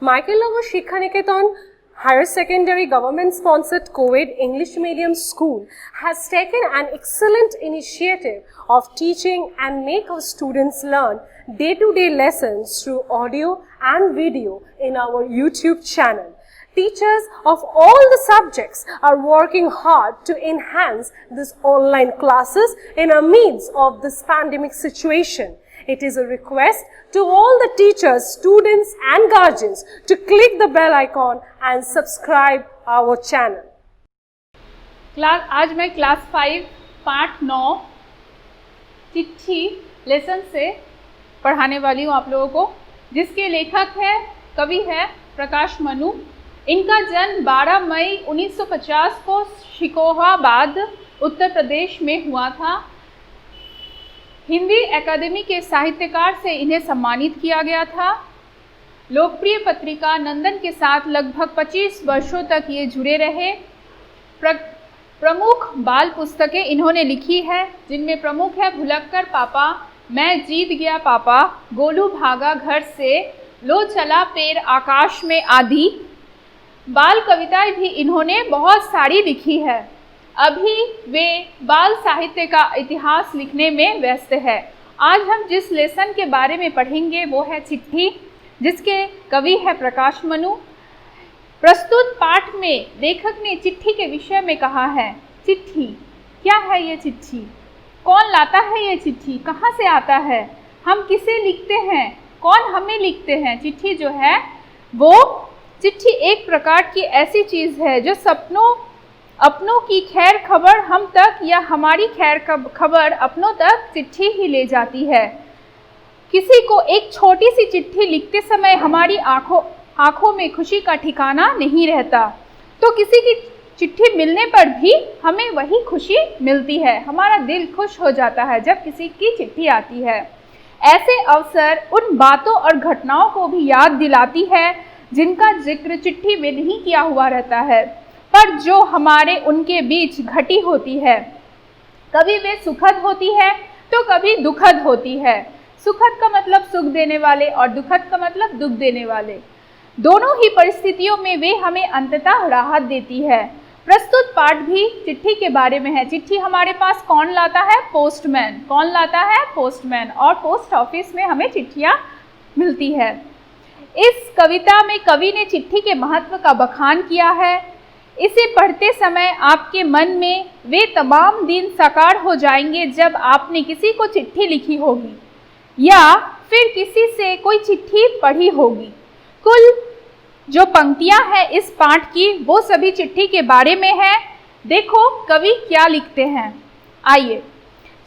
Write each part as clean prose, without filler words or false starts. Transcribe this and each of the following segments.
Michael Shikha Niketan Higher Secondary Government-sponsored co-ed English medium school has taken an excellent initiative of teaching and make our students learn day-to-day lessons through audio and video in our YouTube channel. Teachers of all the subjects are working hard to enhance these online classes in the midst of this pandemic situation. It is a request to all the teachers, students and guardians to click the bell icon and subscribe our channel. आज मैं class 5 पाठ 9 चिट्ठी lesson से पढ़ाने वाली हूँ आप लोगों को, जिसके लेखक है कवि है प्रकाश मनु। इनका जन्म 12 मई 1950 को शिकोहाबाद उत्तर प्रदेश में हुआ था। हिंदी अकादमी के साहित्यकार से इन्हें सम्मानित किया गया था। लोकप्रिय पत्रिका नंदन के साथ लगभग 25 वर्षों तक ये जुड़े रहे। प्रमुख बाल पुस्तकें इन्होंने लिखी है, जिनमें प्रमुख है भुलक्कर पापा, मैं जीत गया पापा, गोलू भागा घर से, लो चला पैर आकाश में आदि। बाल कविताएं भी इन्होंने बहुत सारी लिखी है। अभी वे बाल साहित्य का इतिहास लिखने में व्यस्त है। आज हम जिस लेसन के बारे में पढ़ेंगे वो है चिट्ठी, जिसके कवि है प्रकाश मनु। प्रस्तुत पाठ में लेखक ने चिट्ठी के विषय में कहा है। चिट्ठी क्या है? ये चिट्ठी कौन लाता है? ये चिट्ठी कहाँ से आता है? हम किसे लिखते हैं? कौन हमें लिखते हैं? चिट्ठी जो है वो चिट्ठी एक प्रकार की ऐसी चीज़ है जो अपनों की खैर खबर हम तक या हमारी खैर खबर अपनों तक चिट्ठी ही ले जाती है। किसी को एक छोटी सी चिट्ठी लिखते समय हमारी आँखों में खुशी का ठिकाना नहीं रहता, तो किसी की चिट्ठी मिलने पर भी हमें वही खुशी मिलती है। हमारा दिल खुश हो जाता है जब किसी की चिट्ठी आती है। ऐसे अवसर उन बातों और घटनाओं को भी याद दिलाती है जिनका जिक्र चिट्ठी में नहीं किया हुआ रहता है, पर जो हमारे उनके बीच घटी होती है। कभी वे सुखद होती है तो कभी दुखद होती है। सुखद का मतलब सुख देने वाले और दुखद का मतलब दुख देने वाले। दोनों ही परिस्थितियों में वे हमें अंततः राहत देती है। प्रस्तुत पाठ भी चिट्ठी के बारे में है। चिट्ठी हमारे पास कौन लाता है? पोस्टमैन। कौन लाता है? पोस्टमैन। और पोस्ट ऑफिस में हमें चिट्ठियाँ मिलती है। इस कविता में कवि ने चिट्ठी के महत्व का बखान किया है। इसे पढ़ते समय आपके मन में वे तमाम दिन साकार हो जाएंगे जब आपने किसी को चिट्ठी लिखी होगी या फिर किसी से कोई चिट्ठी पढ़ी होगी। कुल जो पंक्तियां हैं इस पाठ की वो सभी चिट्ठी के बारे में है। देखो कवि क्या लिखते हैं। आइए,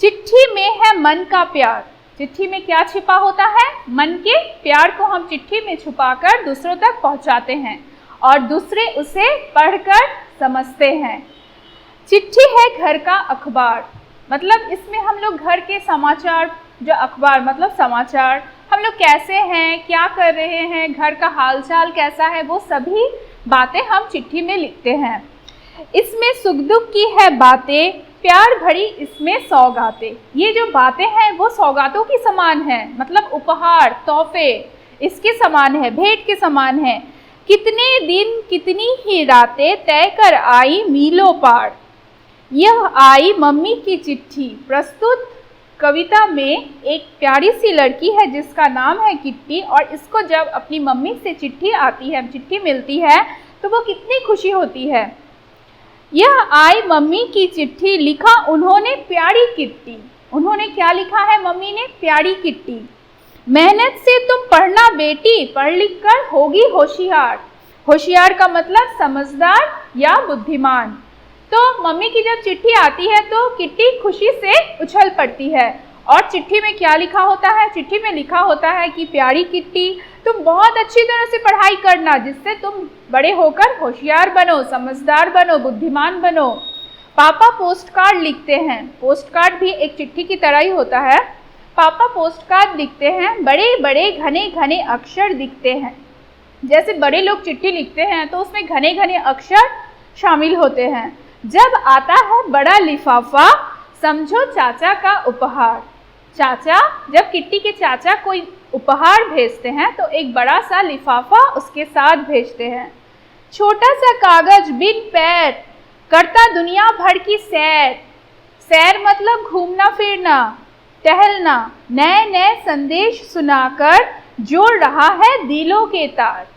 चिट्ठी में है मन का प्यार। चिट्ठी में क्या छिपा होता है? मन के प्यार को हम चिट्ठी में छुपाकर दूसरों तक पहुंचाते हैं और दूसरे उसे पढ़कर समझते हैं। चिट्ठी है घर का अखबार, मतलब इसमें हम लोग घर के समाचार, जो अखबार मतलब समाचार, हम लोग कैसे हैं, क्या कर रहे हैं, घर का हालचाल कैसा है, वो सभी बातें हम चिट्ठी में लिखते हैं। इसमें सुख दुख की है बातें, प्यार भरी इसमें सौगातें। ये जो बातें हैं वो सौगातों की समान है, मतलब उपहार, तोहफे इसके समान है, भेंट के समान है। कितने दिन कितनी ही रातें तय कर आई मीलों पार, यह आई मम्मी की चिट्ठी। प्रस्तुत कविता में एक प्यारी सी लड़की है जिसका नाम है किट्टी, और इसको जब अपनी मम्मी से चिट्ठी आती है, चिट्ठी मिलती है, तो वो कितनी खुशी होती है। यह आई मम्मी की चिट्ठी, लिखा उन्होंने प्यारी किट्टी। उन्होंने क्या लिखा है मम्मी ने? प्यारी किट्टी। मेहनत से तुम पढ़ना बेटी, पढ़ लिख कर होगी होशियार। होशियार का मतलब समझदार या बुद्धिमान। तो मम्मी की जब चिट्ठी आती है तो किट्टी खुशी से उछल पड़ती है। और चिट्ठी में क्या लिखा होता है? चिट्ठी में लिखा होता है कि प्यारी किट्टी, तुम बहुत अच्छी तरह से पढ़ाई करना, जिससे तुम बड़े होकर होशियार बनो, समझदार बनो, बुद्धिमान बनो। पापा पोस्ट कार्ड लिखते हैं। पोस्ट कार्ड भी एक चिट्ठी की तरह ही होता है। पापा पोस्ट कार्ड लिखते हैं, बड़े बड़े घने घने अक्षर दिखते हैं। जैसे बड़े लोग चिट्ठी लिखते हैं तो उसमें घने घने अक्षर शामिल होते हैं। जब आता है बड़ा लिफाफा, समझो चाचा का उपहार। चाचा, जब किट्टी के चाचा कोई उपहार भेजते हैं तो एक बड़ा सा लिफाफा उसके साथ भेजते हैं। छोटा सा कागज बिन पैर करता दुनिया भर की सैर। सैर मतलब घूमना फिरना, टहलना। नए नए संदेश सुनाकर जोड़ रहा है दिलों के तार।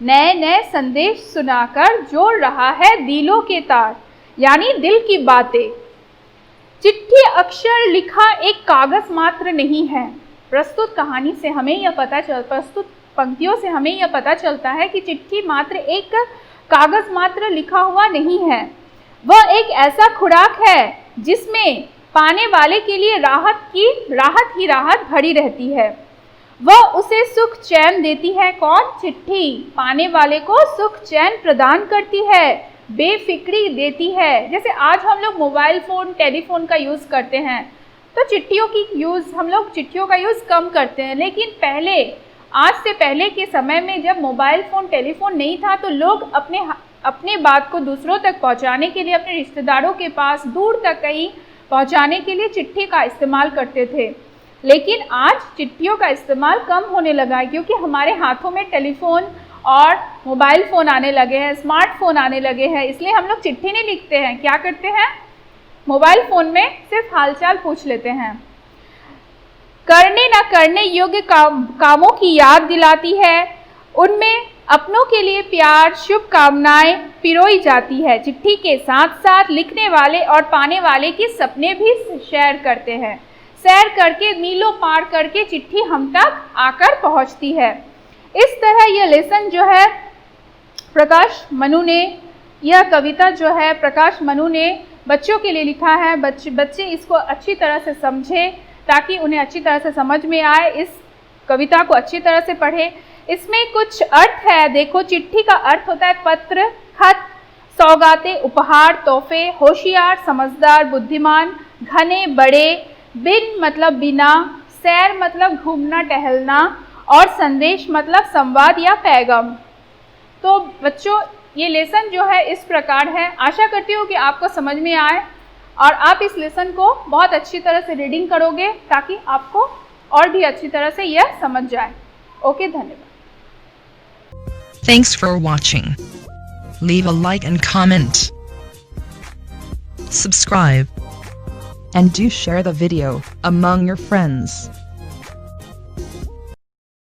नए नए संदेश सुनाकर जोड़ रहा है दिलों के तार, यानी दिल की बातें। चिट्ठी अक्षर लिखा एक कागज मात्र नहीं है। प्रस्तुत कहानी से हमें यह प्रस्तुत पंक्तियों से हमें यह पता चलता है कि चिट्ठी मात्र एक कागज मात्र लिखा हुआ नहीं है। वह एक ऐसा खुराक है जिसमें पाने वाले के लिए राहत ही राहत भरी रहती है। वह उसे सुख चैन देती है। कौन? चिट्ठी पाने वाले को सुख चैन प्रदान करती है, बेफिक्री देती है। जैसे आज हम लोग मोबाइल फ़ोन, टेलीफोन का यूज़ करते हैं, तो हम लोग चिट्ठियों का यूज़ कम करते हैं। लेकिन आज से पहले के समय में जब मोबाइल फ़ोन, टेलीफोन नहीं था, तो लोग अपने बात को दूसरों तक पहुंचाने के लिए, अपने रिश्तेदारों के पास दूर तक कहीं पहुंचाने के लिए चिट्ठी का इस्तेमाल करते थे। लेकिन आज चिट्ठियों का इस्तेमाल कम होने लगा है, क्योंकि हमारे हाथों में टेलीफोन और मोबाइल फ़ोन आने लगे हैं, स्मार्टफोन आने लगे हैं। इसलिए हम लोग चिट्ठी नहीं लिखते हैं। क्या करते हैं? मोबाइल फ़ोन में सिर्फ हालचाल पूछ लेते हैं। करने न करने योग्य कामों की याद दिलाती है। उनमें अपनों के लिए प्यार, शुभकामनाएं पिरोई जाती है। चिट्ठी के साथ साथ लिखने वाले और पाने वाले के सपने भी शेयर करते हैं। सैर करके, मीलों पार करके चिट्ठी हम तक आकर पहुंचती है। इस तरह यह लेसन जो है यह कविता जो है प्रकाश मनु ने बच्चों के लिए लिखा है। बच्चे इसको अच्छी तरह से समझें, ताकि उन्हें अच्छी तरह से समझ में आए, इस कविता को अच्छी तरह से पढ़ें। इसमें कुछ अर्थ है। देखो, चिट्ठी का अर्थ होता है पत्र, खत, सौगातें, उपहार, तोहफे। होशियार, समझदार, बुद्धिमान, घने, बड़े। बिन मतलब बिना, सैर मतलब घूमना टहलना, और संदेश मतलब संवाद या पैगाम। तो बच्चों, ये लेसन जो है इस प्रकार है। आशा करती हूँ कि आपको समझ में आए और आप इस लेसन को बहुत अच्छी तरह से रीडिंग करोगे, ताकि आपको और भी अच्छी तरह से यह समझ जाए। ओके, धन्यवाद। Thanks for watching. Leave a like and comment. Subscribe. And do share the video among your friends.